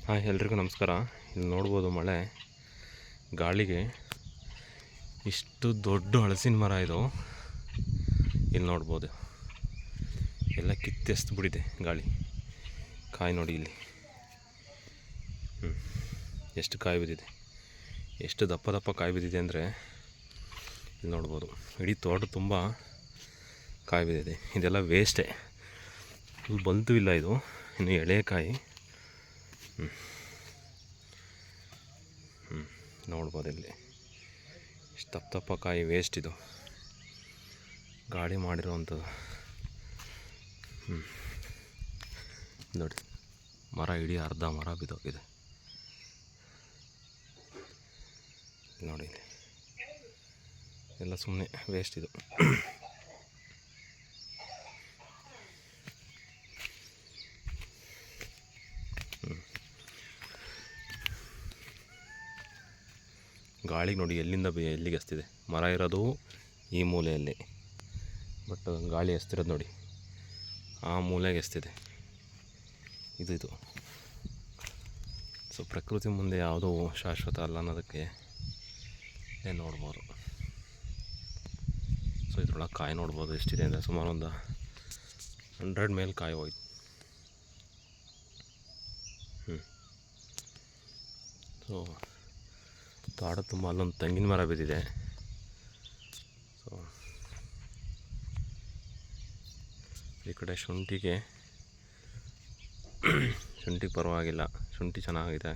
Hi ಎಲ್ರಿಗೂ ನಮಸ್ಕಾರ. ಇಲ್ಲಿ ನೋಡ್ಬೋದು ಮಳೆ ಗಾಳಿಗೆ ಇಷ್ಟು ದೊಡ್ಡ ಹಲಸಿನ ಮರ ಇದು. ಇಲ್ಲಿ ನೋಡ್ಬೋದು ಎಲ್ಲ ಕಿತ್ತೆಸ್ತು ಬಿಟ್ಟಿದೆ ಗಾಳಿ. ಕಾಯಿ ನೋಡಿ ಇಲ್ಲಿ ಎಷ್ಟು ಕಾಯಿ ಬಿದ್ದಿದೆ, ಎಷ್ಟು ದಪ್ಪ ದಪ್ಪ ಕಾಯಿ ಬಿದ್ದಿದೆ ಅಂದರೆ ಇಲ್ಲಿ ನೋಡ್ಬೋದು. ಇಡೀ ತೋಟ ತುಂಬ ಕಾಯಿ ಬಿದ್ದಿದೆ. ಇದೆಲ್ಲ ವೇಸ್ಟೇ, ಇಲ್ಲಿ ಬಂತು ಇಲ್ಲ, ಇದು ಇನ್ನು ಎಳೆ ಕಾಯಿ. ನೋಡ್ಬೋದು ಇಲ್ಲಿ ಇಷ್ಟು ದಪ್ಪ ದಪ್ಪ ಕಾಯಿ ವೇಸ್ಟ್ ಇದು, ಗಾಳಿ ಮಾಡಿರೋವಂಥದ್ದು. ನೋಡಿ ಮರ ಇಡೀ ಅರ್ಧ ಮರ ಬಿದ್ದೋಗಿದೆ ನೋಡಿ. ಎಲ್ಲ ಸುಮ್ಮನೆ ವೇಸ್ಟ್ ಇದು. ಗಾಳಿಗೆ ನೋಡಿ ಎಲ್ಲಿಂದ ಎಲ್ಲಿಗೆ ಎಸ್ತಿದೆ. ಮರ ಇರೋದು ಈ ಮೂಲೆಯಲ್ಲಿ, ಬಟ್ ಗಾಳಿ ಎಸ್ತಿರೋದು ನೋಡಿ ಆ ಮೂಲೆಗೆ ಎಸ್ತಿದೆ. ಇದು ಸೊ ಪ್ರಕೃತಿ ಮುಂದೆ ಯಾವುದೂ ಶಾಶ್ವತ ಅಲ್ಲ ಅನ್ನೋದಕ್ಕೆ ನೋಡ್ಬೋದು. ಸೊ ಇದ್ರೊಳಗೆ ಕಾಯಿ ನೋಡ್ಬೋದು ಎಷ್ಟಿದೆ ಅಂದರೆ ಸುಮಾರು ಒಂದು 100 ಮೇಲೆ ಕಾಯಿ ಹೋಯ್ತು. ಸೊ ತೋಟ ತುಂಬ ಅಲ್ಲೊಂದು ತೆಂಗಿನ ಮರ ಬಿದ್ದಿದೆ. ಸೊ ಈ ಕಡೆ ಶುಂಠಿಗೆ ಪರವಾಗಿಲ್ಲ, ಶುಂಠಿ ಚೆನ್ನಾಗಿದೆ.